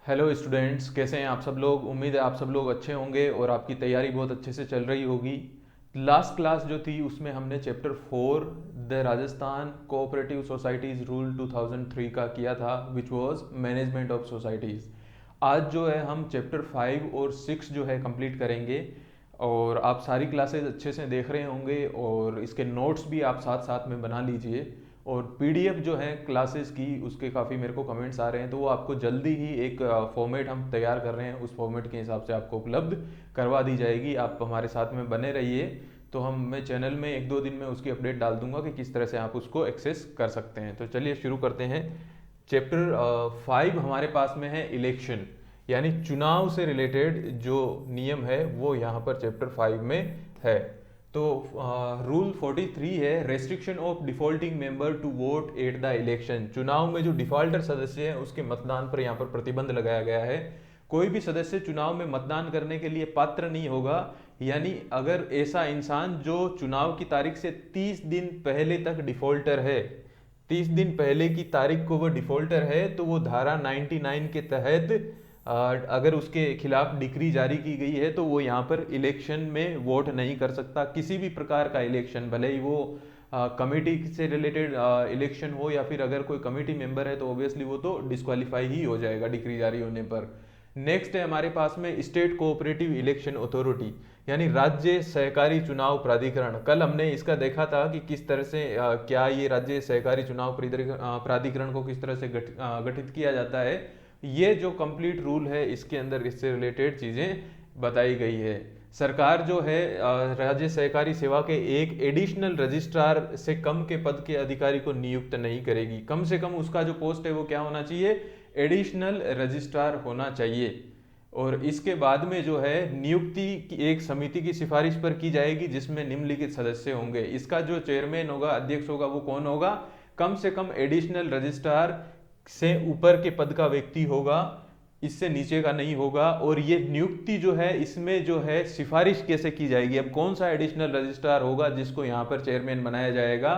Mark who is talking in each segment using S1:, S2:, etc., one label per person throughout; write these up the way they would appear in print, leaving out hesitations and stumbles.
S1: Hello students, कैसे हैं आप सब लोग। उम्मीद है आप सब लोग अच्छे होंगे और आपकी तैयारी बहुत अच्छे से चल रही होगी। लास्ट क्लास जो थी उसमें हमने chapter 4 the Rajasthan cooperative societies rule 2003 का किया था, which was management of societies. आज जो है हम चैप्टर 5 और 6 जो है कंप्लीट करेंगे। और आप सारी क्लासेस अच्छे से देख रहे होंगे और इसके नोट्स भी आप साथ साथ में बना लीजिए। और पीडीएफ जो है क्लासेस की उसके काफ़ी मेरे को कमेंट्स आ रहे हैं, तो वो आपको जल्दी ही एक फॉर्मेट हम तैयार कर रहे हैं, उस फॉर्मेट के हिसाब से आपको उपलब्ध करवा दी जाएगी। आप हमारे साथ में बने रहिए। तो मैं चैनल में एक दो दिन में उसकी अपडेट डाल दूंगा कि किस तरह से आप उसको एक्सेस कर सकते हैं। तो चलिए शुरू करते हैं। चैप्टर 5 हमारे पास में है इलेक्शन, यानी चुनाव से रिलेटेड जो नियम है वो यहाँ पर चैप्टर 5 में है। तो रूल 43 है, restriction of defaulting member to vote at the election. चुनाव में जो डिफॉल्टर सदस्य हैं उसके मतदान पर यहाँ पर प्रतिबंध लगाया गया है। कोई भी सदस्य चुनाव में मतदान करने के लिए पात्र नहीं होगा, यानी अगर ऐसा इंसान जो चुनाव की तारीख से 30 दिन पहले तक डिफॉल्टर है, 30 दिन पहले की तारीख को वो डिफॉल्टर है, तो वो धारा 99 के तहत अगर उसके खिलाफ डिक्री जारी की गई है तो वो यहाँ पर इलेक्शन में वोट नहीं कर सकता। किसी भी प्रकार का इलेक्शन, भले ही वो कमेटी से रिलेटेड इलेक्शन हो या फिर अगर कोई कमेटी मेंबर है तो ऑब्वियसली वो तो डिस्क्वालीफाई ही हो जाएगा डिक्री जारी होने पर। नेक्स्ट है हमारे पास में स्टेट कोऑपरेटिव इलेक्शन अथॉरिटी, यानी राज्य सहकारी चुनाव प्राधिकरण। कल हमने इसका देखा था कि किस तरह से क्या ये राज्य सहकारी चुनाव प्राधिकरण को किस तरह से गठित किया जाता है। ये जो कंप्लीट रूल है इसके अंदर इससे रिलेटेड चीज़ें बताई गई है। सरकार जो है राज्य सहकारी सेवा के एक एडिशनल रजिस्ट्रार से कम के पद के अधिकारी को नियुक्त नहीं करेगी। कम से कम उसका जो पोस्ट है वो क्या होना चाहिए, एडिशनल रजिस्ट्रार होना चाहिए। और इसके बाद में जो है नियुक्ति की एक समिति की सिफारिश पर की जाएगी जिसमें निम्नलिखित सदस्य होंगे। इसका जो चेयरमैन होगा, अध्यक्ष होगा, वो कौन होगा, कम से कम एडिशनल रजिस्ट्रार से ऊपर के पद का व्यक्ति होगा, इससे नीचे का नहीं होगा। और ये नियुक्ति जो है इसमें जो है सिफारिश कैसे की जाएगी, अब कौन सा एडिशनल रजिस्ट्रार होगा जिसको यहाँ पर चेयरमैन बनाया जाएगा,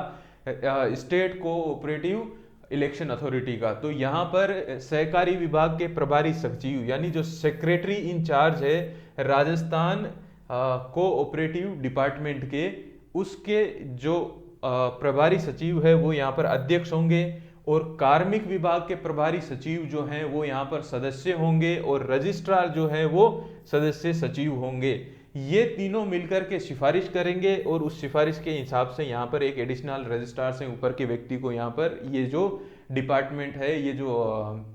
S1: स्टेट कोऑपरेटिव इलेक्शन अथॉरिटी का। तो यहाँ पर सहकारी विभाग के प्रभारी सचिव, यानी जो सेक्रेटरी इन चार्ज है राजस्थान कोऑपरेटिव डिपार्टमेंट के, उसके जो प्रभारी सचिव है वो यहाँ पर अध्यक्ष होंगे। और कार्मिक विभाग के प्रभारी सचिव जो हैं वो यहाँ पर सदस्य होंगे और रजिस्ट्रार जो है वो सदस्य सचिव होंगे। ये तीनों मिलकर के सिफारिश करेंगे और उस सिफारिश के हिसाब से यहाँ पर एक एडिशनल रजिस्ट्रार से ऊपर के व्यक्ति को यहाँ पर ये जो डिपार्टमेंट है, ये जो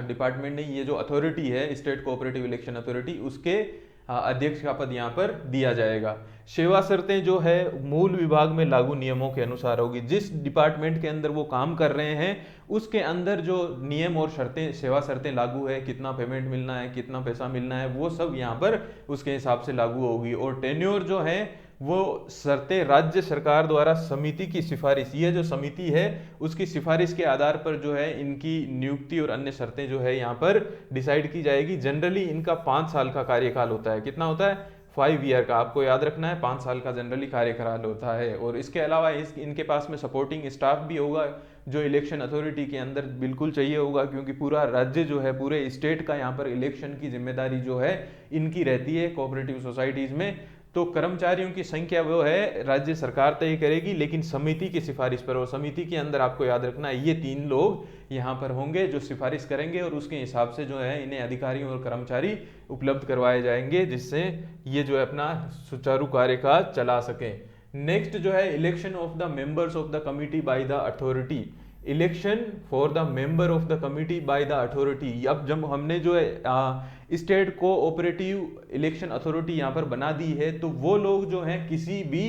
S1: डिपार्टमेंट नहीं, ये जो अथॉरिटी है स्टेट कोऑपरेटिव इलेक्शन अथॉरिटी, उसके अध्यक्ष का पद यहाँ पर दिया जाएगा। सेवा शर्तें जो है मूल विभाग में लागू नियमों के अनुसार होगी। जिस डिपार्टमेंट के अंदर वो काम कर रहे हैं उसके अंदर जो नियम और शर्तें, सेवा शर्तें लागू है, कितना पेमेंट मिलना है, कितना पैसा मिलना है, वो सब यहाँ पर उसके हिसाब से लागू होगी। और टेन्योर जो है वो शर्तें राज्य सरकार द्वारा समिति की सिफारिश, ये जो समिति है उसकी सिफारिश के आधार पर जो है इनकी नियुक्ति और अन्य शर्तें जो है यहाँ पर डिसाइड की जाएगी। जनरली इनका 5 साल का कार्यकाल होता है। कितना होता है, 5 ईयर का। आपको याद रखना है 5 साल का जनरली कार्यकाल होता है। और इसके अलावा इनके पास में सपोर्टिंग स्टाफ भी होगा जो इलेक्शन अथॉरिटी के अंदर बिल्कुल चाहिए होगा, क्योंकि पूरा राज्य जो है, पूरे स्टेट का यहाँ पर इलेक्शन की जिम्मेदारी जो है इनकी रहती है कोऑपरेटिव सोसाइटीज में। तो कर्मचारियों की संख्या वो है राज्य सरकार तय करेगी, लेकिन समिति की सिफारिश पर। और समिति के अंदर आपको याद रखना है ये 3 लोग यहाँ पर होंगे जो सिफारिश करेंगे और उसके हिसाब से जो है इन्हें अधिकारियों और कर्मचारी उपलब्ध करवाए जाएंगे जिससे ये जो है अपना सुचारू कार्यकाल चला सके। नेक्स्ट जो है election of the members of the committee by the authority. Election for the member of the committee by the authority. अब जब हमने जो है स्टेट कोऑपरेटिव इलेक्शन अथॉरिटी यहाँ पर बना दी है, तो वो लोग जो हैं किसी भी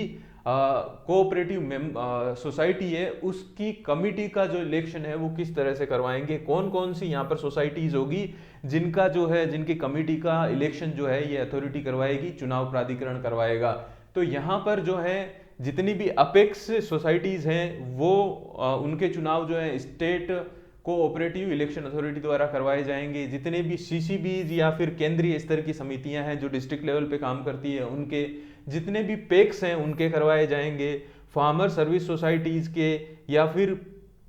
S1: कोऑपरेटिव सोसाइटी है उसकी कमिटी का जो इलेक्शन है वो किस तरह से करवाएंगे, कौन कौन सी यहाँ पर सोसाइटीज होगी जिनका जो है, जिनकी कमिटी का इलेक्शन जो है ये अथॉरिटी करवाएगी, चुनाव प्राधिकरण करवाएगा। तो यहाँ पर जो है जितनी भी अपेक्स सोसाइटीज हैं वो उनके चुनाव जो है स्टेट कोऑपरेटिव इलेक्शन अथॉरिटी द्वारा करवाए जाएंगे। जितने भी सीसीबीज या फिर केंद्रीय स्तर की समितियां हैं जो डिस्ट्रिक्ट लेवल पे काम करती है उनके, जितने भी पेक्स हैं उनके करवाए जाएंगे। फार्मर सर्विस सोसाइटीज के या फिर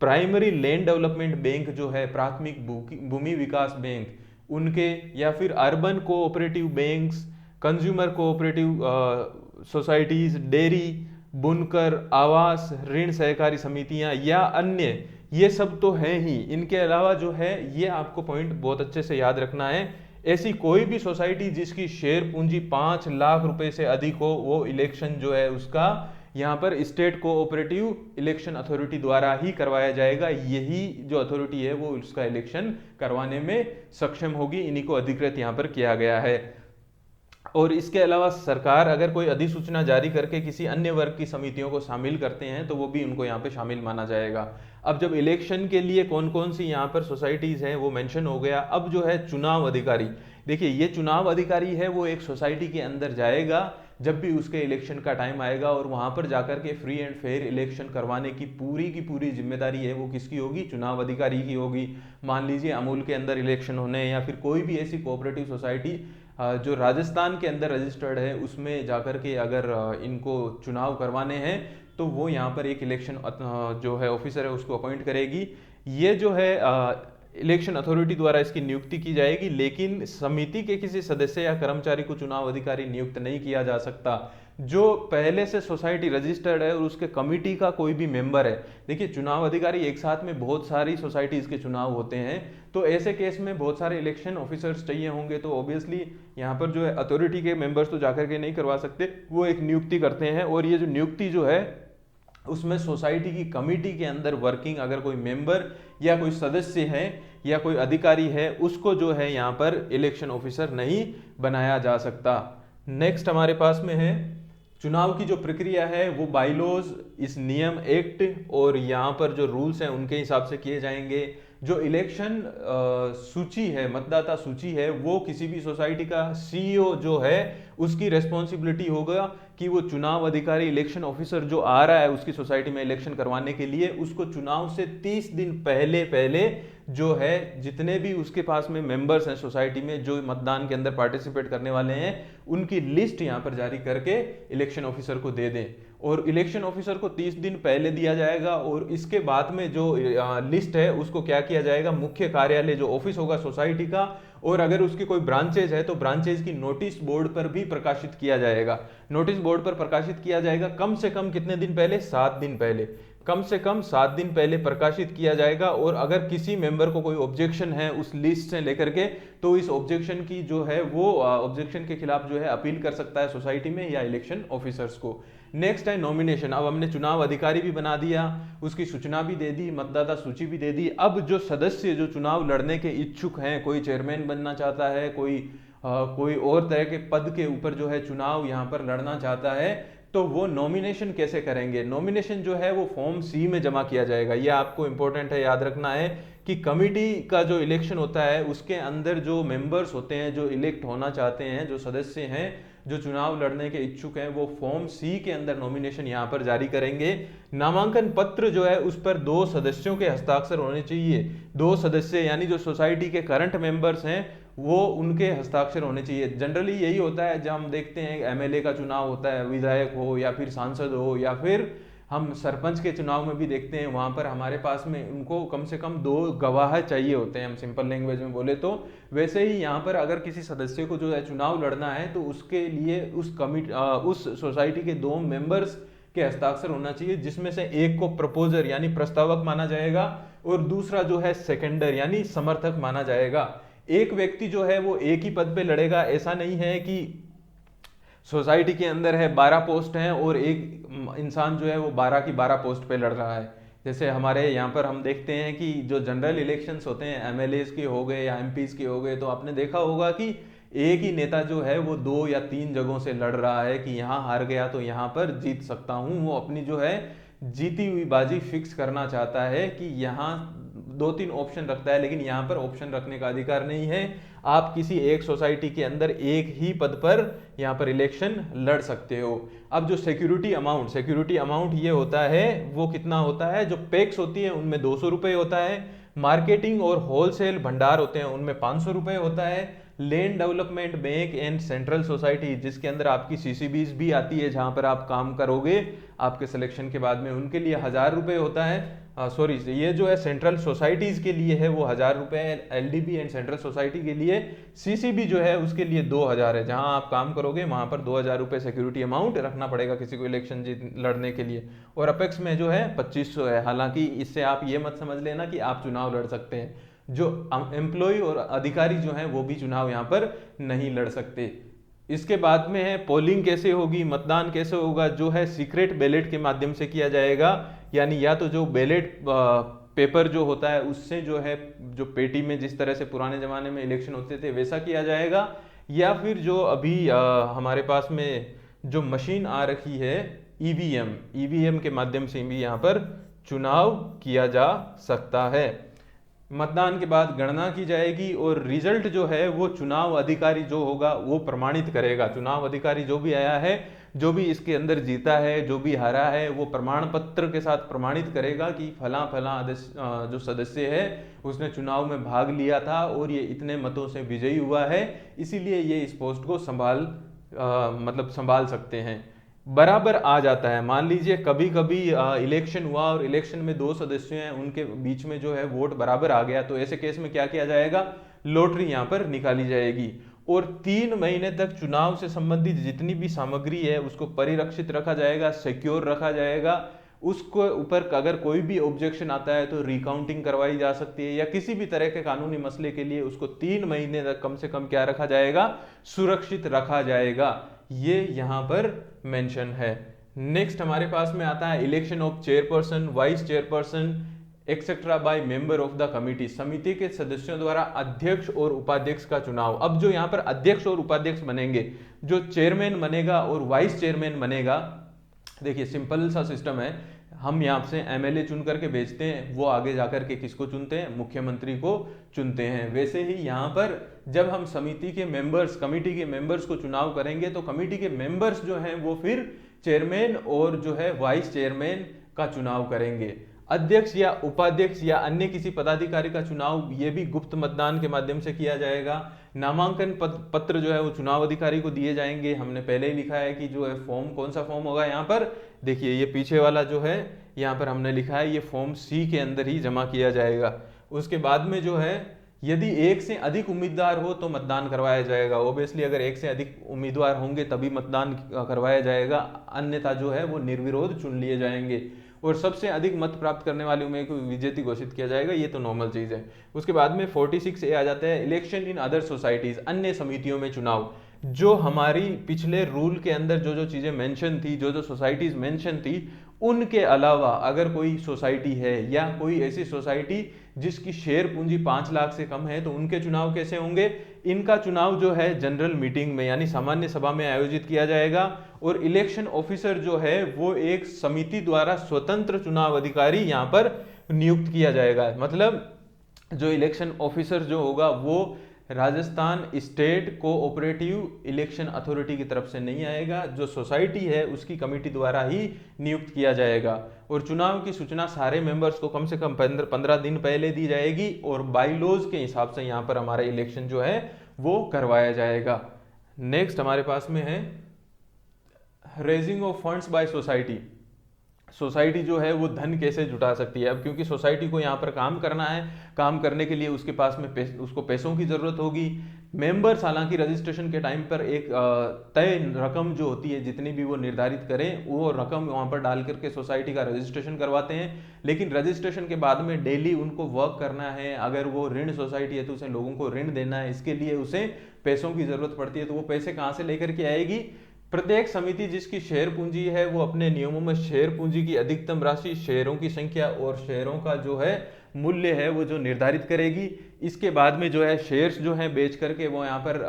S1: प्राइमरी लैंड डेवलपमेंट बैंक जो है, प्राथमिक भूमि विकास बैंक, उनके, या फिर urban cooperative banks, consumer cooperative societies, dairy, बुनकर, आवास, ऋण सहकारी समितियां या अन्य, ये सब तो हैं ही। इनके अलावा जो है, ये आपको पॉइंट बहुत अच्छे से याद रखना है, ऐसी कोई भी सोसाइटी जिसकी शेयर पूंजी 5 लाख रुपए से अधिक हो, वो इलेक्शन जो है उसका यहाँ पर स्टेट कोऑपरेटिव इलेक्शन अथॉरिटी द्वारा ही करवाया जाएगा। यही जो अथॉरिटी है वो उसका इलेक्शन करवाने में सक्षम होगी, इन्हीं को अधिकृत यहाँ पर किया गया है। और इसके अलावा सरकार अगर कोई अधिसूचना जारी करके किसी अन्य वर्ग की समितियों को शामिल करते हैं तो वो भी उनको यहाँ पे शामिल माना जाएगा। अब जब इलेक्शन के लिए कौन कौन सी यहाँ पर सोसाइटीज हैं वो मेंशन हो गया। अब जो है चुनाव अधिकारी, देखिए ये चुनाव अधिकारी है वो एक सोसाइटी के अंदर जाएगा जब भी उसके इलेक्शन का टाइम आएगा, और वहां पर जाकर के फ्री एंड फेयर इलेक्शन करवाने की पूरी जिम्मेदारी है वो किसकी होगी? चुनाव अधिकारी की होगी। मान लीजिए अमूल के अंदर इलेक्शन होने, या फिर कोई भी ऐसी कोऑपरेटिव सोसाइटी जो राजस्थान के अंदर रजिस्टर्ड है उसमें जाकर के अगर इनको चुनाव करवाने हैं तो वो यहाँ पर एक इलेक्शन जो है ऑफिसर है उसको अपॉइंट करेगी। ये जो है इलेक्शन अथॉरिटी द्वारा इसकी नियुक्ति की जाएगी, लेकिन समिति के किसी सदस्य या कर्मचारी को चुनाव अधिकारी नियुक्त नहीं किया जा सकता। जो पहले से सोसाइटी रजिस्टर्ड है और उसके कमिटी का कोई भी मेंबर है, देखिए चुनाव अधिकारी एक साथ में बहुत सारी सोसाइटीज के चुनाव होते हैं, तो ऐसे केस में बहुत सारे इलेक्शन ऑफिसर्स चाहिए होंगे, तो ऑब्वियसली यहाँ पर जो है अथॉरिटी के मेंबर्स तो जाकर के नहीं करवा सकते, वो एक नियुक्ति करते हैं। और ये जो नियुक्ति जो है उसमें सोसाइटी की कमिटी के अंदर वर्किंग अगर कोई मेंबर या कोई सदस्य है या कोई अधिकारी है उसको जो है यहाँ पर इलेक्शन ऑफिसर नहीं बनाया जा सकता। नेक्स्ट हमारे पास में है चुनाव की जो प्रक्रिया है वो बाइलॉज, इस नियम एक्ट और यहाँ पर जो रूल्स हैं उनके हिसाब से किए जाएंगे। जो इलेक्शन सूची है, मतदाता सूची है, वो किसी भी सोसाइटी का सीईओ जो है उसकी रेस्पॉन्सिबिलिटी होगा कि वो चुनाव अधिकारी इलेक्शन ऑफिसर जो आ रहा है उसकी सोसाइटी में इलेक्शन करवाने के लिए उसको चुनाव से 30 दिन पहले जो है जितने भी उसके पास में मेंबर्स हैं सोसाइटी में जो मतदान के अंदर पार्टिसिपेट करने वाले हैं उनकी लिस्ट यहाँ पर जारी करके इलेक्शन ऑफिसर को दे दें। और इलेक्शन ऑफिसर को 30 दिन पहले दिया जाएगा, और इसके बाद में जो लिस्ट है उसको क्या किया जाएगा, मुख्य कार्यालय जो ऑफिस होगा सोसाइटी का, और अगर उसकी कोई ब्रांचेज है तो ब्रांचेज की नोटिस बोर्ड पर भी प्रकाशित किया जाएगा। नोटिस बोर्ड पर प्रकाशित किया जाएगा कम से कम कितने दिन पहले? 7 दिन पहले। कम से कम 7 दिन पहले प्रकाशित किया जाएगा। और अगर किसी मेंबर को कोई ऑब्जेक्शन है उस लिस्ट से लेकर के, तो इस ऑब्जेक्शन की जो है वो ऑब्जेक्शन के खिलाफ जो है अपील कर सकता है सोसाइटी में या इलेक्शन ऑफिसर्स को। नेक्स्ट है नॉमिनेशन। अब हमने चुनाव अधिकारी भी बना दिया, उसकी सूचना भी दे दी, मतदाता सूची भी दे दी। अब जो सदस्य जो चुनाव लड़ने के इच्छुक हैं, कोई चेयरमैन बनना चाहता है, कोई और तरह के पद के ऊपर जो है चुनाव यहाँ पर लड़ना चाहता है, तो वो नॉमिनेशन कैसे करेंगे? नॉमिनेशन जो है वो फॉर्म सी में जमा किया जाएगा। ये आपको इंपॉर्टेंट है, याद रखना है कि कमिटी का जो इलेक्शन होता है उसके अंदर जो मेंबर्स होते हैं जो इलेक्ट होना चाहते हैं, जो सदस्य हैं जो चुनाव लड़ने के इच्छुक हैं, वो फॉर्म सी के अंदर नॉमिनेशन यहाँ पर जारी करेंगे। नामांकन पत्र जो है उस पर 2 सदस्यों के हस्ताक्षर होने चाहिए। 2 सदस्य यानी जो सोसाइटी के करंट मेंबर्स हैं वो उनके हस्ताक्षर होने चाहिए। जनरली यही होता है जब हम देखते हैं एमएलए का चुनाव होता है, विधायक हो या फिर सांसद हो या फिर हम सरपंच के चुनाव में भी देखते हैं, वहां पर हमारे पास में उनको कम से कम 2 गवाह चाहिए होते हैं, हम सिंपल लैंग्वेज में बोले तो। वैसे ही यहाँ पर अगर किसी सदस्य को जो है चुनाव लड़ना है तो उसके लिए उस सोसाइटी के 2 मेंबर्स के हस्ताक्षर होना चाहिए, जिसमें से एक को प्रपोजर यानी प्रस्तावक माना जाएगा और दूसरा जो है सेकेंडर यानी समर्थक माना जाएगा। एक व्यक्ति जो है वो एक ही पद पे लड़ेगा, ऐसा नहीं है कि सोसाइटी के अंदर है 12 पोस्ट हैं और एक इंसान जो है वो 12 की 12 पोस्ट पे लड़ रहा है। जैसे हमारे यहाँ पर हम देखते हैं कि जो जनरल इलेक्शंस होते हैं एमएलएस के हो गए या एमपीज के हो गए, तो आपने देखा होगा कि एक ही नेता जो है वो 2 या 3 जगहों से लड़ रहा है कि यहाँ हार गया तो यहाँ पर जीत सकता हूँ। वो अपनी जो है जीती हुई बाजी फिक्स करना चाहता है कि यहाँ 2-3 ऑप्शन रखता है, लेकिन यहाँ पर ऑप्शन रखने का अधिकार नहीं है। आप किसी एक सोसाइटी के अंदर एक ही पद पर यहाँ पर इलेक्शन लड़ सकते हो। अब जो सिक्योरिटी अमाउंट ये होता है वो कितना होता है? जो पैक्स होती है उनमें 200 रुपये होता है, मार्केटिंग और होलसेल भंडार होते हैं उनमें 500 रुपये होता है, land development bank and central society जिसके अंदर आपकी सीसीबीज भी आती है जहां पर आप काम करोगे आपके सिलेक्शन के बाद में, उनके लिए 1000 रुपये होता है। सॉरी, ये जो है सेंट्रल सोसाइटीज के लिए है वो 1000 रुपये, एलडीबी एंड सेंट्रल सोसाइटी के लिए, सीसीबी जो है उसके लिए 2000 है। जहां आप काम करोगे वहां पर 2000 रुपये सिक्योरिटी अमाउंट रखना पड़ेगा किसी को इलेक्शन जीत लड़ने के लिए। और अपेक्स में जो है 2500 है। हालांकि इससे आप ये मत समझ लेना कि आप चुनाव लड़ सकते हैं, जो एम्प्लॉय और अधिकारी जो हैं वो भी चुनाव यहाँ पर नहीं लड़ सकते। इसके बाद में है पोलिंग कैसे होगी, मतदान कैसे होगा, जो है सीक्रेट बैलेट के माध्यम से किया जाएगा। यानी या तो जो बैलेट पेपर जो होता है उससे जो है, जो पेटी में जिस तरह से पुराने जमाने में इलेक्शन होते थे वैसा किया जाएगा, या फिर जो अभी हमारे पास में जो मशीन आ रखी है ईवीएम के माध्यम से भी यहाँ पर चुनाव किया जा सकता है। मतदान के बाद गणना की जाएगी और रिजल्ट जो है वो चुनाव अधिकारी जो होगा वो प्रमाणित करेगा। चुनाव अधिकारी जो भी आया है, जो भी इसके अंदर जीता है, जो भी हारा है, वो प्रमाण पत्र के साथ प्रमाणित करेगा कि फला फला जो सदस्य है उसने चुनाव में भाग लिया था और ये इतने मतों से विजयी हुआ है, इसीलिए ये इस पोस्ट को संभाल सकते हैं। बराबर आ जाता है। मान लीजिए कभी कभी इलेक्शन हुआ और इलेक्शन में 2 सदस्य हैं, उनके बीच में जो है वोट बराबर आ गया, तो ऐसे केस में क्या किया जाएगा, लॉटरी यहाँ पर निकाली जाएगी और 3 महीने तक चुनाव से संबंधित जितनी भी सामग्री है उसको परिरक्षित रखा जाएगा, सिक्योर रखा जाएगा। उसको ऊपर अगर कोई भी ऑब्जेक्शन आता है तो रिकाउंटिंग करवाई जा सकती है, या किसी भी तरह के कानूनी मसले के लिए उसको 3 महीने तक कम से कम क्या रखा जाएगा, सुरक्षित रखा जाएगा। ये यहाँ पर मेंशन है। नेक्स्ट हमारे पास में आता है election of chairperson, vice chairperson etcetera by member of the committee. समिति के सदस्यों द्वारा अध्यक्ष और उपाध्यक्ष का चुनाव। अब जो यहाँ पर अध्यक्ष और उपाध्यक्ष बनेंगे, जो चेयरमैन बनेगा और वाइस चेयरमैन बनेगा, देखिए सिंपल सा सिस्टम है। हम यहाँ से एमएलए चुन करके भेजते हैं, वो आगे जाकर के किसको चुनते हैं, मुख्यमंत्री को चुनते हैं। वैसे ही यहाँ पर जब हम समिति के मेंबर्स, कमेटी के मेंबर्स को चुनाव करेंगे तो कमेटी के मेंबर्स जो हैं वो फिर चेयरमैन और जो है वाइस चेयरमैन का चुनाव करेंगे। अध्यक्ष या उपाध्यक्ष या अन्य किसी पदाधिकारी का चुनाव ये भी गुप्त मतदान के माध्यम से किया जाएगा। नामांकन पत्र जो है वो चुनाव अधिकारी को दिए जाएंगे। हमने पहले ही लिखा है कि जो है फॉर्म, कौन सा फॉर्म होगा यहाँ पर, देखिए ये पीछे वाला जो है यहाँ पर हमने लिखा है, ये फॉर्म सी के अंदर ही जमा किया जाएगा। उसके बाद में जो है यदि 1 से अधिक उम्मीदवार हो तो मतदान करवाया जाएगा। ओबियसली अगर 1 से अधिक उम्मीदवार होंगे तभी मतदान करवाया जाएगा, अन्यथा जो है वो निर्विरोध चुन लिए जाएंगे और सबसे अधिक मत प्राप्त करने वाले उम्मीदवार को विजेता घोषित किया जाएगा। ये तो नॉर्मल चीज है। उसके बाद में 46A आ जाता है, इलेक्शन इन अदर सोसाइटीज, अन्य समितियों में चुनाव। जो हमारी पिछले रूल के अंदर जो जो चीजें मेंशन थी, जो जो सोसाइटीज मेंशन थी, उनके अलावा अगर कोई सोसाइटी है या कोई ऐसी सोसाइटी जिसकी शेयर पूंजी 5 लाख से कम है तो उनके चुनाव कैसे होंगे। इनका चुनाव जो है जनरल मीटिंग में यानी सामान्य सभा में आयोजित किया जाएगा और इलेक्शन ऑफिसर जो है वो एक समिति द्वारा स्वतंत्र चुनाव अधिकारी यहाँ पर नियुक्त किया जाएगा। मतलब जो इलेक्शन ऑफिसर जो होगा वो Rajasthan state cooperative election authority की तरफ से नहीं आएगा, जो सोसाइटी है उसकी कमेटी द्वारा ही नियुक्त किया जाएगा। और चुनाव की सूचना सारे मेंबर्स को कम से कम 15 दिन पहले दी जाएगी और बाईलॉज के हिसाब से यहाँ पर हमारा इलेक्शन जो है वो करवाया जाएगा। नेक्स्ट हमारे पास में है raising of funds by society. Society जो है वो धन कैसे जुटा सकती है। अब क्योंकि सोसाइटी को यहाँ पर काम करना है, काम करने के लिए उसके पास में उसको पैसों की जरूरत होगी। मेंबर्स हालांकि रजिस्ट्रेशन के टाइम पर एक तय रकम जो होती है, जितनी भी वो निर्धारित करें, वो रकम वहाँ पर डाल करके सोसाइटी का रजिस्ट्रेशन करवाते हैं। लेकिन रजिस्ट्रेशन के बाद में डेली उनको वर्क करना है। अगर वो ऋण सोसाइटी है तो उसे लोगों को ऋण देना है, इसके लिए उसे पैसों की जरूरत पड़ती है। तो वो पैसे कहाँ से लेकर के आएगी। प्रत्येक समिति जिसकी शेयर पूंजी है वो अपने नियमों में शेयर पूंजी की अधिकतम राशि, शेयरों की संख्या और शेयरों का जो है मूल्य है वो जो निर्धारित करेगी। इसके बाद में जो है शेयर्स जो है बेच करके वो यहाँ पर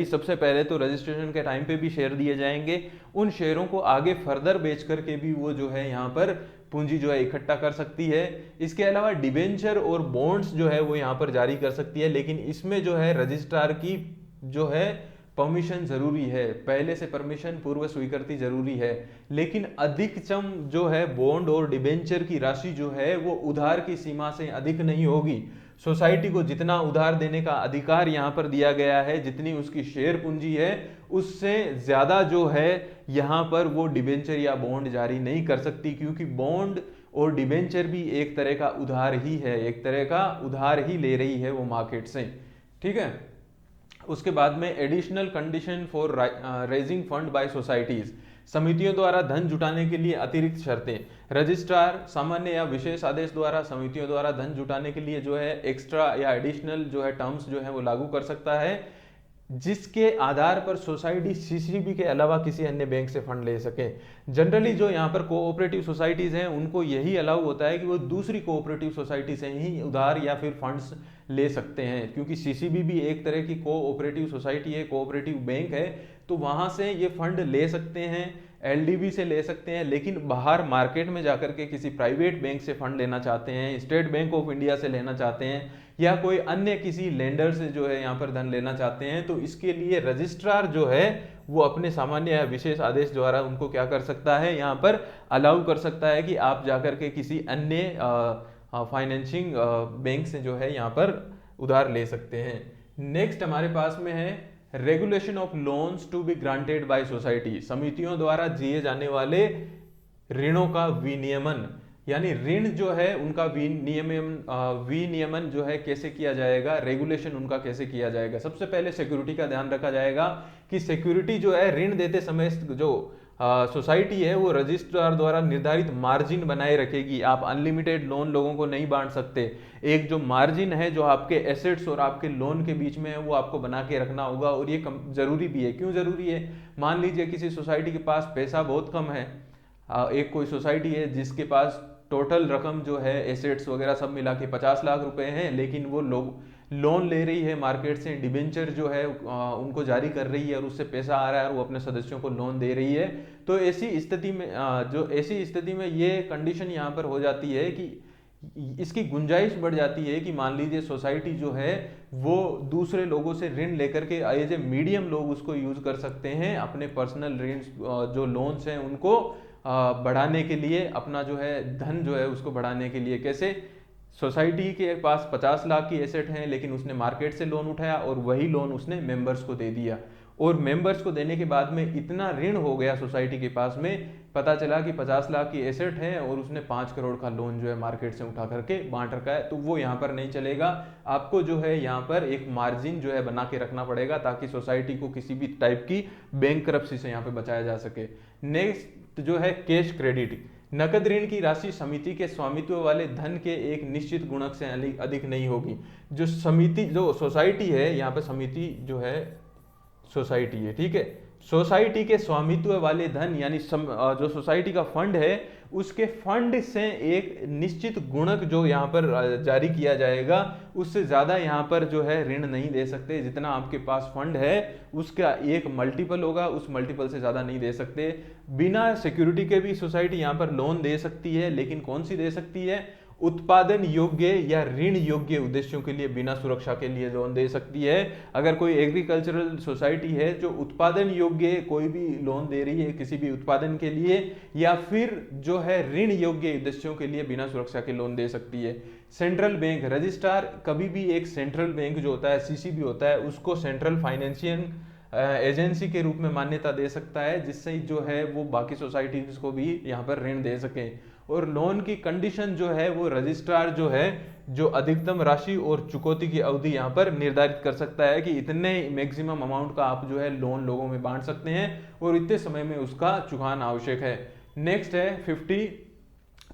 S1: सबसे पहले तो रजिस्ट्रेशन के टाइम पे भी शेयर दिए जाएंगे। उन शेयरों को आगे फर्दर बेच करके भी वो जो है यहाँ पर पूंजी जो है इकट्ठा कर सकती है। इसके अलावा डिबेंचर और बॉन्ड्स जो है वो यहाँ पर जारी कर सकती है, लेकिन इसमें जो है रजिस्ट्रार की जो है परमिशन जरूरी है, पहले से परमिशन पूर्व स्वीकृति जरूरी है। लेकिन अधिकतम जो है बॉन्ड और डिबेंचर की राशि जो है वो उधार की सीमा से अधिक नहीं होगी। सोसाइटी को जितना उधार देने का अधिकार यहाँ पर दिया गया है, जितनी उसकी शेयर पूंजी है, उससे ज्यादा जो है यहाँ पर वो डिबेंचर या बॉन्ड जारी नहीं कर सकती, क्योंकि बॉन्ड और डिबेंचर भी एक तरह का उधार ही है, एक तरह का उधार ही ले रही है वो मार्केट से, ठीक है। उसके बाद में additional condition for raising fund by societies, समितियों द्वारा धन जुटाने के लिए अतिरिक्त शर्तें। रजिस्ट्रार सामान्य या विशेष आदेश द्वारा समितियों द्वारा धन जुटाने के लिए जो है एक्स्ट्रा या एडिशनल जो है टर्म्स जो है वो लागू कर सकता है, जिसके आधार पर सोसाइटी सीसीबी के अलावा किसी अन्य बैंक से फंड ले सके। जनरली जो यहाँ पर कोऑपरेटिव सोसाइटीज हैं उनको यही अलाउ होता है कि वो दूसरी कोऑपरेटिव सोसाइटी से ही उधार या फिर फंड्स ले सकते हैं, क्योंकि सीसीबी भी एक तरह की कोऑपरेटिव सोसाइटी है, कोऑपरेटिव बैंक है, तो वहां से ये फंड ले सकते हैं, एलडीबी से ले सकते हैं। लेकिन बाहर मार्केट में जाकर के किसी प्राइवेट बैंक से फंड लेना चाहते हैं, स्टेट बैंक ऑफ इंडिया से लेना चाहते हैं, या कोई अन्य किसी लेंडर से जो है यहाँ पर धन लेना चाहते हैं, तो इसके लिए रजिस्ट्रार जो है वो अपने सामान्य या विशेष आदेश द्वारा उनको क्या कर सकता है, यहाँ पर अलाउ कर सकता है कि आप जाकर के किसी अन्य फाइनेंसिंग बैंक से जो है यहाँ पर उधार ले सकते हैं। नेक्स्ट हमारे पास में है regulation of loans to be granted by society, समितियों द्वारा दिए जाने वाले ऋणों का विनियमन, यानी ऋण जो है उनका विनियमन जो है कैसे किया जाएगा, रेगुलेशन उनका कैसे किया जाएगा। सबसे पहले सिक्योरिटी का ध्यान रखा जाएगा कि सिक्योरिटी जो है ऋण देते समय जो सोसाइटी है वो रजिस्ट्रार द्वारा निर्धारित मार्जिन बनाए रखेगी। आप अनलिमिटेड लोन लोगों को नहीं बांट सकते, एक जो मार्जिन है जो आपके एसेट्स और आपके लोन के बीच में है वो आपको बना के रखना होगा। और ये जरूरी भी है। क्यों जरूरी है? मान लीजिए किसी सोसाइटी के पास पैसा बहुत कम है, एक कोई सोसाइटी है जिसके पास टोटल रकम जो है एसेट्स वगैरह सब मिला के 50 लाख रुपए हैं, लेकिन वो लोन ले रही है मार्केट से, डिबेंचर जो है उनको जारी कर रही है और उससे पैसा आ रहा है और वो अपने सदस्यों को लोन दे रही है। तो ऐसी स्थिति में ये कंडीशन यहाँ पर हो जाती है कि इसकी गुंजाइश बढ़ जाती है कि मान लीजिए सोसाइटी जो है वो दूसरे लोगों से ऋण लेकर के एज ए मीडियम लोग उसको यूज कर सकते हैं अपने पर्सनल ऋण जो लोन्स हैं उनको बढ़ाने के लिए, अपना जो है धन जो है उसको बढ़ाने के लिए। कैसे? सोसाइटी के पास 50 लाख की एसेट हैं, लेकिन उसने मार्केट से लोन उठाया और वही लोन उसने मेंबर्स को दे दिया, और मेंबर्स को देने के बाद में इतना ऋण हो गया सोसाइटी के पास में, पता चला कि 50 लाख की एसेट है और उसने 5 करोड़ का लोन जो है मार्केट से उठा करके बांट रखा है, तो वो यहाँ पर नहीं चलेगा। आपको जो है यहाँ पर एक मार्जिन जो है बना के रखना पड़ेगा ताकि सोसाइटी को किसी भी टाइप की बैंकरप्सी से यहाँ पे बचाया जा सके। नेक्स्ट जो है कैश क्रेडिट, नकद ऋण की राशि समिति के स्वामित्व वाले धन के एक निश्चित गुणक से अधिक नहीं होगी। जो सोसाइटी है, यहाँ पे समिति जो है सोसाइटी है, ठीक है, सोसाइटी के स्वामित्व वाले धन यानी जो सोसाइटी का फंड है उसके फंड से एक निश्चित गुणक जो यहाँ पर जारी किया जाएगा, उससे ज्यादा यहाँ पर जो है ऋण नहीं दे सकते। जितना आपके पास फंड है उसका एक मल्टीपल होगा, उस मल्टीपल से ज्यादा नहीं दे सकते। बिना सिक्योरिटी के भी सोसाइटी यहाँ पर लोन दे सकती है, लेकिन कौन सी दे सकती है? उत्पादन योग्य या ऋण योग्य उद्देश्यों के लिए बिना सुरक्षा के लिए लोन दे सकती है। अगर कोई एग्रीकल्चरल सोसाइटी है जो उत्पादन योग्य कोई भी लोन दे रही है किसी भी उत्पादन के लिए, या फिर जो है ऋण योग्य उद्देश्यों के लिए बिना सुरक्षा के लोन दे सकती है। सेंट्रल बैंक, रजिस्ट्रार कभी भी एक सेंट्रल बैंक जो होता है सीसीबी होता है उसको सेंट्रल फाइनेंशियल एजेंसी के रूप में मान्यता दे सकता है, जिससे जो है वो बाकी सोसाइटीज को भी यहाँ पर ऋण दे सके। और लोन की कंडीशन जो है वो रजिस्ट्रार जो है जो अधिकतम राशि और चुकौती की अवधि यहाँ पर निर्धारित कर सकता है कि इतने मैक्सिमम अमाउंट का आप जो है लोन लोगों में बांट सकते हैं और इतने समय में उसका चुकान आवश्यक है। नेक्स्ट है 50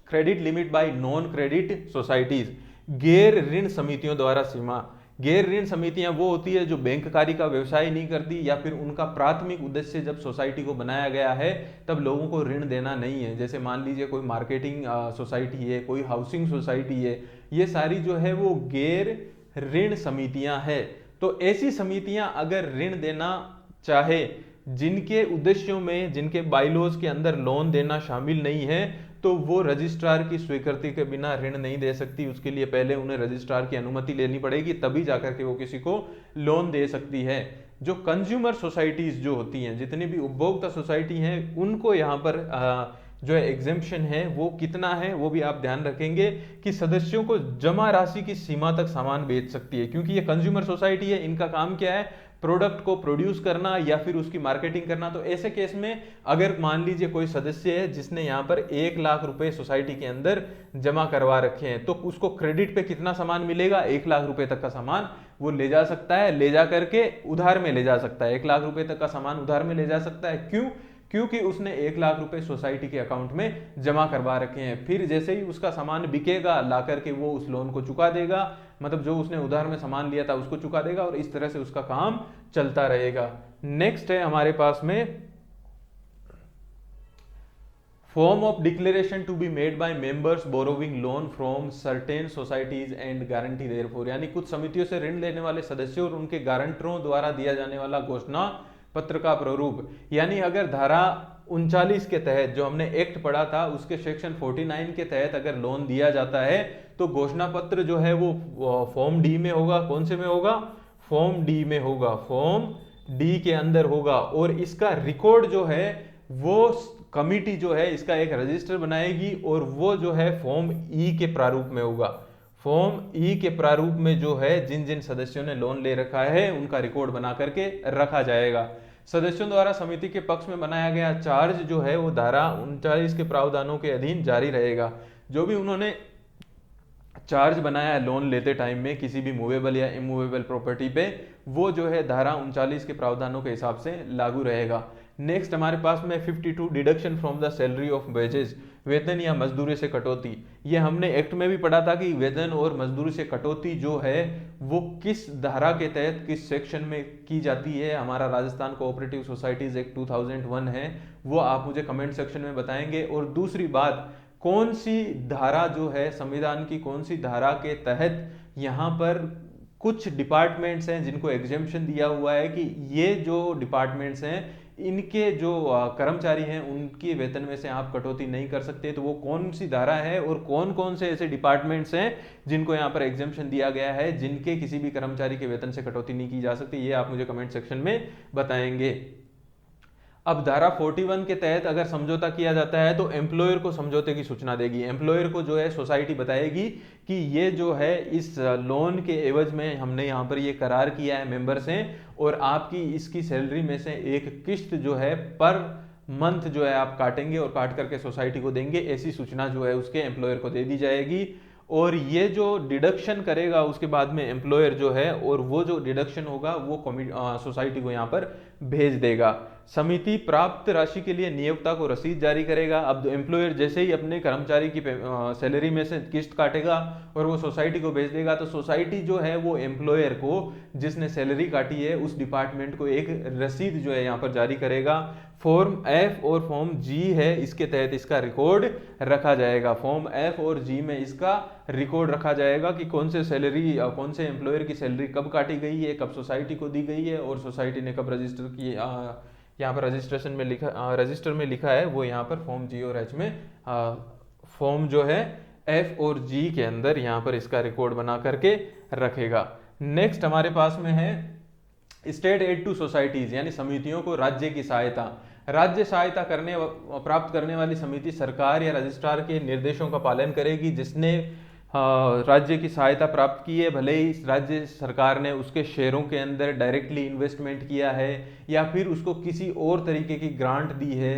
S1: credit limit by non credit societies, गैर ऋण समितियों द्वारा सीमा। गैर ऋण समितियां वो होती है जो बैंककारी का व्यवसाय नहीं करती, या फिर उनका प्राथमिक उद्देश्य जब सोसाइटी को बनाया गया है तब लोगों को ऋण देना नहीं है। जैसे मान लीजिए कोई मार्केटिंग सोसाइटी है, कोई हाउसिंग सोसाइटी है, ये सारी जो है वो गैर ऋण समितियां हैं। तो ऐसी समितियां अगर ऋण देना चाहे जिनके उद्देश्यों में, जिनके बाइलॉज के अंदर लोन देना शामिल नहीं है, तो वो रजिस्ट्रार की स्वीकृति के बिना ऋण नहीं दे सकती। उसके लिए पहले उन्हें रजिस्ट्रार की अनुमति लेनी पड़ेगी, तभी जाकर के वो किसी को लोन दे सकती है। जो कंज्यूमर सोसाइटीज जो होती हैं, जितनी भी उपभोक्ता सोसाइटी हैं, उनको यहाँ पर जो है एग्जेम्पशन है वो कितना है, वो भी आप ध्यान रखेंगे कि सदस्यों को जमा राशि की सीमा तक सामान बेच सकती है, क्योंकि ये कंज्यूमर सोसाइटी है, इनका काम क्या है, प्रोडक्ट को प्रोड्यूस करना या फिर उसकी मार्केटिंग करना। तो ऐसे केस में अगर मान लीजिए कोई सदस्य है जिसने यहाँ पर 1 लाख रुपए सोसाइटी के अंदर जमा करवा रखे हैं, तो उसको क्रेडिट पे कितना सामान मिलेगा, 1 लाख रुपए तक का सामान वो ले जा सकता है, ले जा करके उधार में ले जा सकता है, 1 लाख रुपए तक का सामान उधार में ले जा सकता है। क्यों? क्योंकि उसने 1 लाख रुपए सोसाइटी के अकाउंट में जमा करवा रखे हैं। फिर जैसे ही उसका सामान बिकेगा ला करके वो उस लोन को चुका देगा, मतलब जो उसने उधार में सामान लिया था उसको चुका देगा, और इस तरह से उसका काम चलता रहेगा। नेक्स्ट है हमारे पास में form of declaration to be made by members borrowing loan from certain societies and guarantee therefor, यानी कुछ समितियों से ऋण लेने वाले सदस्यों और उनके गारंटरों द्वारा दिया जाने वाला घोषणा पत्र का प्रारूप। यानी अगर धारा 39 के तहत जो हमने एक्ट पढ़ा था उसके सेक्शन 49 के तहत अगर लोन दिया जाता है तो घोषणा पत्र जो है वो फॉर्म डी में होगा। कौन से में होगा? फॉर्म डी में होगा, फॉर्म डी के अंदर होगा। और इसका रिकॉर्ड जो है वो कमिटी जो है इसका एक रजिस्टर बनाएगी और वो जो है फॉर्म ई के प्रारूप में होगा। फॉर्म ई के प्रारूप में जो है जिन जिन सदस्यों ने लोन ले रखा है उनका रिकॉर्ड बना करके रखा जाएगा। सदस्यों द्वारा समिति के पक्ष में बनाया गया चार्ज जो है वो धारा 39 के प्रावधानों के अधीन जारी रहेगा। जो भी उन्होंने चार्ज बनाया है लोन लेते टाइम में किसी भी मूवेबल या इमूवेबल प्रॉपर्टी पे, वो जो है धारा 39 के प्रावधानों के हिसाब से लागू रहेगा। नेक्स्ट हमारे पास में 52 deduction from the salary of wages, वेतन या मजदूरी से कटौती। ये हमने एक्ट में भी पढ़ा था कि वेतन और मजदूरी से कटौती जो है वो किस धारा के तहत किस सेक्शन में की जाती है। हमारा राजस्थान कोऑपरेटिव सोसाइटीज एक्ट 2001 है, वो आप मुझे कमेंट सेक्शन में बताएंगे। और दूसरी बात, कौन सी धारा जो है संविधान की कौन सी धारा के तहत यहाँ पर कुछ डिपार्टमेंट्स हैं जिनको एग्जेम्पशन दिया हुआ है कि ये जो डिपार्टमेंट्स हैं इनके जो कर्मचारी हैं उनके वेतन में से आप कटौती नहीं कर सकते। तो वो कौन सी धारा है और कौन कौन से ऐसे डिपार्टमेंट्स हैं जिनको यहाँ पर एग्जेम्पशन दिया गया है जिनके किसी भी कर्मचारी के वेतन से कटौती नहीं की जा सकती, ये आप मुझे कमेंट सेक्शन में बताएंगे। अब धारा 41 के तहत अगर समझौता किया जाता है तो एम्प्लॉयर को समझौते की सूचना देगी। एम्प्लॉयर को जो है सोसाइटी बताएगी कि ये जो है इस लोन के एवज में हमने यहाँ पर ये करार किया है मेंबर से, और आपकी इसकी सैलरी में से एक किस्त जो है पर मंथ जो है आप काटेंगे और काट करके सोसाइटी को देंगे। ऐसी सूचना जो है उसके एम्प्लॉयर को दे दी जाएगी। और ये जो डिडक्शन करेगा उसके बाद में एम्प्लॉयर जो है, और वो जो डिडक्शन होगा वो सोसाइटी को यहाँ पर भेज देगा। समिति प्राप्त राशि के लिए नियोक्ता को रसीद जारी करेगा। अब एम्प्लॉयर जैसे ही अपने कर्मचारी की सैलरी में से किस्त काटेगा और वो सोसाइटी को भेज देगा, तो सोसाइटी जो है वो एम्प्लॉयर को जिसने सैलरी काटी है उस डिपार्टमेंट को एक रसीद जो है यहाँ पर जारी करेगा। फॉर्म एफ और फॉर्म जी है, इसके तहत इसका रिकॉर्ड रखा जाएगा। फॉर्म एफ और जी में इसका रिकॉर्ड रखा जाएगा कि कौन से सैलरी कौन से एम्प्लॉयर की सैलरी कब काटी गई है, कब सोसाइटी को दी गई है और सोसाइटी ने कब रजिस्टर की। यहाँ पर रजिस्ट्रेशन में लिखा रजिस्टर में लिखा है वो यहाँ पर फॉर्म जी और एच में फॉर्म जो है एफ और जी के अंदर यहाँ पर इसका रिकॉर्ड बना करके रखेगा। नेक्स्ट हमारे पास में है स्टेट एड टू सोसाइटीज, यानी समितियों को राज्य की सहायता। राज्य सहायता प्राप्त करने वाली समिति सरकार या रजिस्ट्रार के निर्देशों का पालन करेगी। जिसने राज्य की सहायता प्राप्त की है, भले ही राज्य सरकार ने उसके शेयरों के अंदर डायरेक्टली इन्वेस्टमेंट किया है या फिर उसको किसी और तरीके की ग्रांट दी है,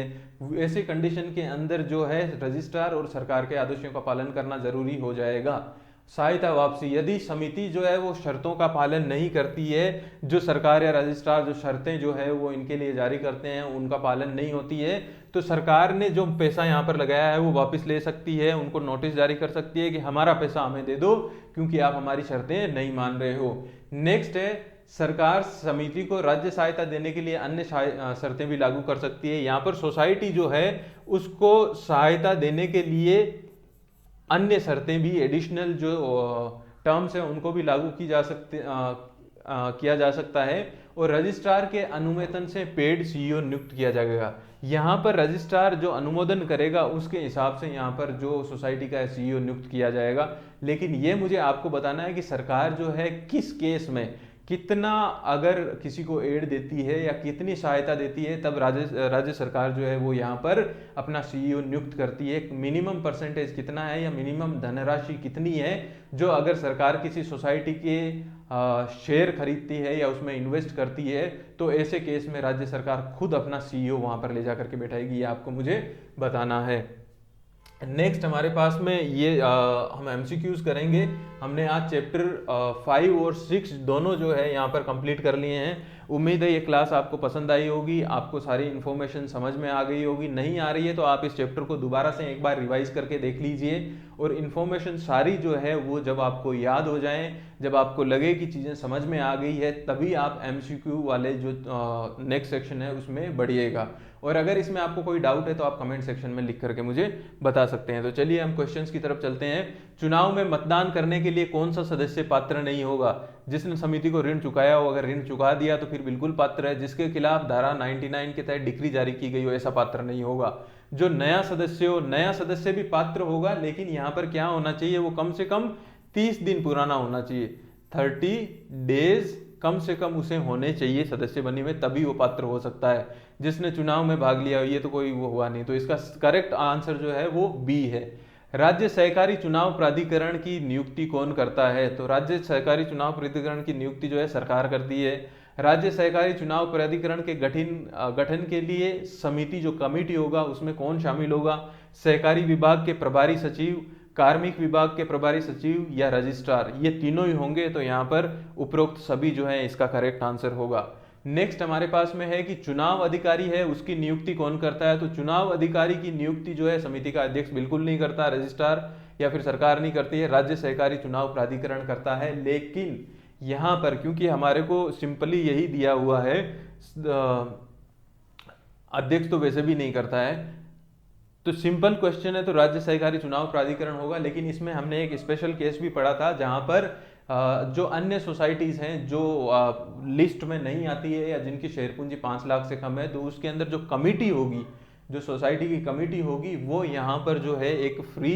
S1: ऐसे कंडीशन के अंदर जो है रजिस्ट्रार और सरकार के आदेशों का पालन करना जरूरी हो जाएगा। सहायता वापसी, यदि समिति जो है वो शर्तों का पालन नहीं करती है, जो सरकार या रजिस्ट्रार जो शर्तें जो है वो इनके लिए जारी करते हैं उनका पालन नहीं होती है, तो सरकार ने जो पैसा यहाँ पर लगाया है वो वापस ले सकती है। उनको नोटिस जारी कर सकती है कि हमारा पैसा हमें दे दो क्योंकि आप हमारी शर्तें नहीं मान रहे हो। नेक्स्ट है सरकार समिति को राज्य सहायता देने के लिए अन्य शर्तें भी लागू कर सकती है। यहाँ पर सोसाइटी जो है उसको सहायता देने के लिए अन्य शर्तें भी एडिशनल जो टर्म्स हैं उनको भी लागू की जा सकते किया जा सकता है। और रजिस्ट्रार के अनुमोदन से पेड सीईओ नियुक्त किया जाएगा। यहाँ पर रजिस्ट्रार जो अनुमोदन करेगा उसके हिसाब से यहाँ पर जो सोसाइटी का सीईओ नियुक्त किया जाएगा। लेकिन ये मुझे आपको बताना है कि सरकार जो है किस केस में कितना अगर किसी को एड देती है या कितनी सहायता देती है, तब राज्य सरकार जो है वो यहाँ पर अपना सीईओ नियुक्त करती है। मिनिमम परसेंटेज कितना है या मिनिमम धनराशि कितनी है जो अगर सरकार किसी सोसाइटी के शेयर खरीदती है या उसमें इन्वेस्ट करती है, तो ऐसे केस में राज्य सरकार खुद अपना सीईओ वहां पर ले जाकर के बैठाएगी। ये आपको मुझे बताना है। नेक्स्ट हमारे पास में ये हम एमसीक्यूज करेंगे। हमने आज चैप्टर 5 और 6 दोनों जो है यहाँ पर कंप्लीट कर लिए हैं। उम्मीद है ये क्लास आपको पसंद आई होगी, आपको सारी इन्फॉर्मेशन समझ में आ गई होगी। नहीं आ रही है तो आप इस चैप्टर को दोबारा से एक बार रिवाइज करके देख लीजिए, और इन्फॉर्मेशन सारी जो है वो जब आपको याद हो जाए, जब आपको लगे कि चीज़ें समझ में आ गई है, तभी आप एमसीक्यू वाले जो नेक्स्ट सेक्शन है उसमें बढ़िएगा। और अगर इसमें आपको कोई डाउट है तो आप कमेंट सेक्शन में लिख करके मुझे बता सकते हैं। तो चलिए हम क्वेश्चंस की तरफ चलते हैं। चुनाव में मतदान करने के लिए कौन सा सदस्य पात्र नहीं होगा? जिसने समिति को ऋण चुकाया हो, अगर ऋण चुका दिया तो फिर बिल्कुल पात्र है। जिसके खिलाफ धारा 99 के तहत डिक्री जारी की गई हो, ऐसा पात्र नहीं होगा। जो नया सदस्य हो, नया सदस्य भी पात्र होगा, लेकिन यहाँ पर क्या होना चाहिए, वो कम से कम 30 दिन पुराना होना चाहिए। 30 डेज कम से कम उसे होने चाहिए सदस्य बने हुए, तभी वो पात्र हो सकता है। जिसने चुनाव में भाग लिया ये तो कोई वो हुआ नहीं। तो इसका करेक्ट आंसर जो है वो बी है। राज्य सहकारी चुनाव प्राधिकरण की नियुक्ति कौन करता है? तो राज्य सहकारी चुनाव प्राधिकरण की नियुक्ति जो है सरकार करती है। राज्य सहकारी चुनाव प्राधिकरण के गठन के लिए समिति जो कमेटी होगा उसमें कौन शामिल होगा? सहकारी विभाग के प्रभारी सचिव, कार्मिक विभाग के प्रभारी सचिव या रजिस्ट्रार, ये तीनों ही होंगे। तो यहाँ पर उपरोक्त सभी जो है इसका करेक्ट आंसर होगा। नेक्स्ट हमारे पास में है कि चुनाव अधिकारी है उसकी नियुक्ति कौन करता है? तो चुनाव अधिकारी की नियुक्ति जो है समिति का अध्यक्ष बिल्कुल नहीं करता, रजिस्ट्रार या फिर सरकार नहीं करती है, राज्य सहकारी चुनाव प्राधिकरण करता है। लेकिन यहाँ पर क्योंकि हमारे को सिंपली यही दिया हुआ है, अध्यक्ष तो वैसे भी नहीं करता है, तो सिंपल क्वेश्चन है तो राज्य सहकारी चुनाव प्राधिकरण होगा। लेकिन इसमें हमने एक स्पेशल केस भी पढ़ा था जहां पर जो अन्य सोसाइटीज हैं जो लिस्ट में नहीं आती है या जिनकी शेयर पूंजी 5 लाख से कम है, तो उसके अंदर जो कमिटी होगी, जो सोसाइटी की कमिटी होगी, वो यहाँ पर जो है एक फ्री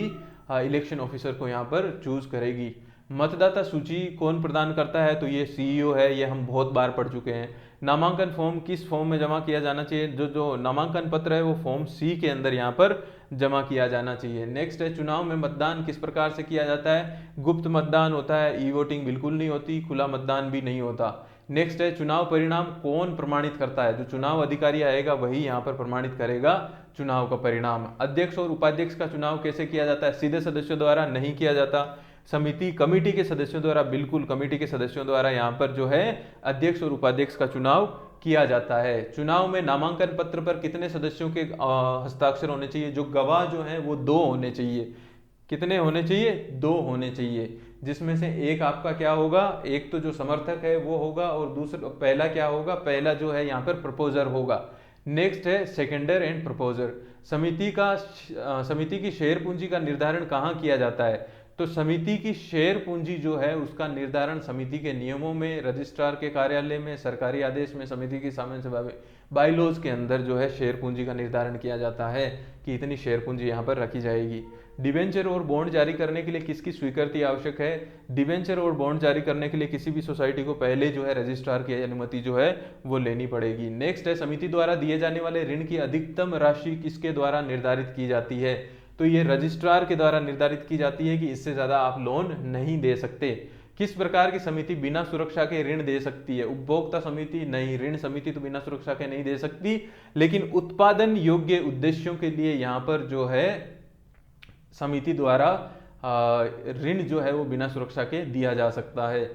S1: इलेक्शन ऑफिसर को यहाँ पर चूज करेगी। मतदाता सूची कौन प्रदान करता है? तो ये सीईओ है, ये हम बहुत बार पढ़ चुके हैं। नामांकन फॉर्म किस फॉर्म में जमा किया जाना चाहिए? जो नामांकन पत्र है वो फॉर्म सी के अंदर यहाँ पर जमा किया जाना चाहिए। नेक्स्ट है चुनाव में मतदान किस प्रकार से किया जाता है? गुप्त मतदान होता है, ई वोटिंग बिल्कुल नहीं होती, खुला मतदान भी नहीं होता। नेक्स्ट है चुनाव परिणाम कौन प्रमाणित करता है? जो चुनाव अधिकारी आएगा वही यहाँ पर प्रमाणित करेगा चुनाव का परिणाम। अध्यक्ष और उपाध्यक्ष का चुनाव कैसे किया जाता है? सीधे सदस्यों द्वारा नहीं किया जाता, समिति कमेटी के सदस्यों द्वारा, बिल्कुल कमेटी के सदस्यों द्वारा यहाँ पर जो है अध्यक्ष और उपाध्यक्ष का चुनाव किया जाता है। चुनाव में नामांकन पत्र पर कितने सदस्यों के हस्ताक्षर होने चाहिए? जो गवाह जो है वो 2 होने चाहिए। कितने होने चाहिए? 2 होने चाहिए, जिसमें से एक आपका क्या होगा, एक तो जो समर्थक है वो होगा, और दूसरा पहला क्या होगा, पहला जो है यहाँ पर प्रपोजर होगा। नेक्स्ट है सेकेंडर एंड प्रपोजर। समिति की शेयर पूंजी का निर्धारण कहाँ किया जाता है? तो समिति की शेयर पूंजी जो है उसका निर्धारण समिति के नियमों में, रजिस्ट्रार के कार्यालय में, सरकारी आदेश में, समिति की सामान्य बाईलॉज के अंदर जो है शेयर पूंजी का निर्धारण किया जाता है कि इतनी शेयर पूंजी यहाँ पर रखी जाएगी। डिबेंचर और बॉन्ड जारी करने के लिए किसकी स्वीकृति आवश्यक है? डिबेंचर और बॉन्ड जारी करने के लिए किसी भी सोसाइटी को पहले जो है रजिस्ट्रार की अनुमति जो है वो लेनी पड़ेगी। नेक्स्ट है समिति द्वारा दिए जाने वाले ऋण की अधिकतम राशि किसके द्वारा निर्धारित की जाती है? तो ये रजिस्ट्रार के द्वारा निर्धारित की जाती है कि इससे ज्यादा आप लोन नहीं दे सकते। किस प्रकार की समिति बिना सुरक्षा के ऋण दे सकती है? उपभोक्ता समिति नहीं, ऋण समिति तो बिना सुरक्षा के नहीं दे सकती, लेकिन उत्पादन योग्य उद्देश्यों के लिए यहाँ पर जो है समिति द्वारा ऋण जो है वो बिना सुरक्षा के दिया जा सकता है।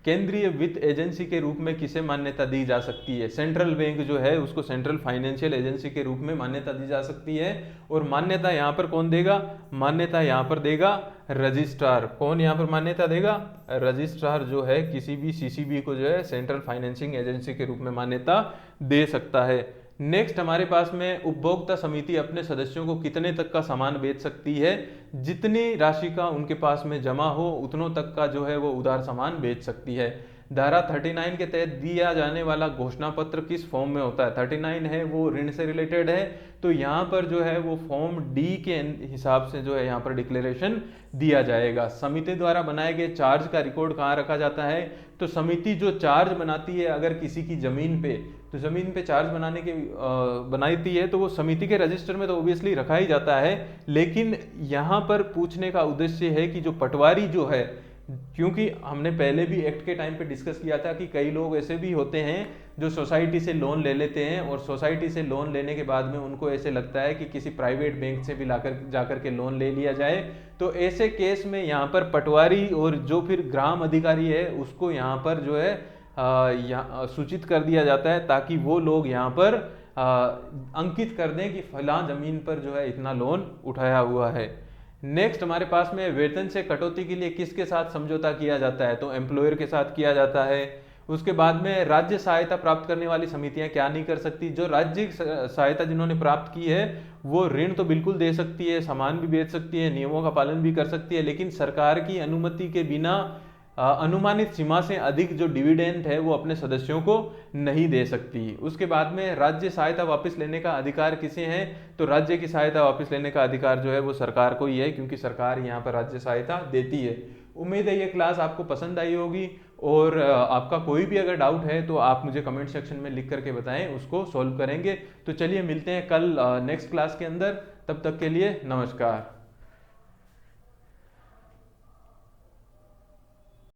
S1: केंद्रीय वित्त एजेंसी के रूप में किसे मान्यता दी जा सकती है? सेंट्रल बैंक जो है उसको सेंट्रल फाइनेंशियल एजेंसी के रूप में मान्यता दी जा सकती है। और मान्यता यहाँ पर कौन देगा? मान्यता यहाँ पर देगा रजिस्ट्रार। कौन यहाँ पर मान्यता देगा? रजिस्ट्रार जो है किसी भी सीसीबी को जो है सेंट्रल फाइनेंसिंग एजेंसी के रूप में मान्यता दे सकता है। नेक्स्ट हमारे पास में उपभोक्ता समिति अपने सदस्यों को कितने तक का सामान बेच सकती है? जितनी राशि का उनके पास में जमा हो उतनों तक का जो है वो उधार सामान बेच सकती है। धारा 39 के तहत दिया जाने वाला घोषणा पत्र किस फॉर्म में होता है? 39 है वो ऋण से रिलेटेड है, तो यहाँ पर जो है वो फॉर्म डी के हिसाब से जो है यहाँ पर डिक्लेरेशन दिया जाएगा। समिति द्वारा बनाए गए चार्ज का रिकॉर्ड कहाँ रखा जाता है? तो समिति जो चार्ज बनाती है अगर किसी की जमीन पे, तो जमीन पे चार्ज बनाती है तो वो समिति के रजिस्टर में तो ऑब्वियसली रखा ही जाता है। लेकिन यहाँ पर पूछने का उद्देश्य है कि जो पटवारी जो है, क्योंकि हमने पहले भी एक्ट के टाइम पे डिस्कस किया था कि कई लोग ऐसे भी होते हैं जो सोसाइटी से लोन ले लेते हैं और सोसाइटी से लोन लेने के बाद में उनको ऐसे लगता है कि किसी प्राइवेट बैंक से भी जाकर के लोन ले लिया जाए। तो ऐसे केस में यहाँ पर पटवारी और जो फिर ग्राम अधिकारी है उसको यहाँ पर जो है सूचित कर दिया जाता है, ताकि वो लोग यहाँ पर अंकित कर दें कि फलां जमीन पर जो है इतना लोन उठाया हुआ है। नेक्स्ट हमारे पास में वेतन से कटौती के लिए किसके साथ समझौता किया जाता है? तो एम्प्लॉयर के साथ किया जाता है। उसके बाद में राज्य सहायता प्राप्त करने वाली समितियां क्या नहीं कर सकती? जो राज्य सहायता जिन्होंने प्राप्त की है वो ऋण तो बिल्कुल दे सकती है, सामान भी बेच सकती है, नियमों का पालन भी कर सकती है, लेकिन सरकार की अनुमति के बिना अनुमानित सीमा से अधिक जो डिविडेंड है वो अपने सदस्यों को नहीं दे सकती। उसके बाद में राज्य सहायता वापस लेने का अधिकार किसे है? तो राज्य की सहायता वापस लेने का अधिकार जो है वो सरकार को ही है, क्योंकि सरकार यहाँ पर राज्य सहायता देती है। उम्मीद है ये क्लास आपको पसंद आई होगी, और आपका कोई भी अगर डाउट है तो आप मुझे कमेंट सेक्शन में लिख करके बताएं, उसको सॉल्व करेंगे। तो चलिए मिलते हैं कल नेक्स्ट क्लास के अंदर, तब तक के लिए नमस्कार।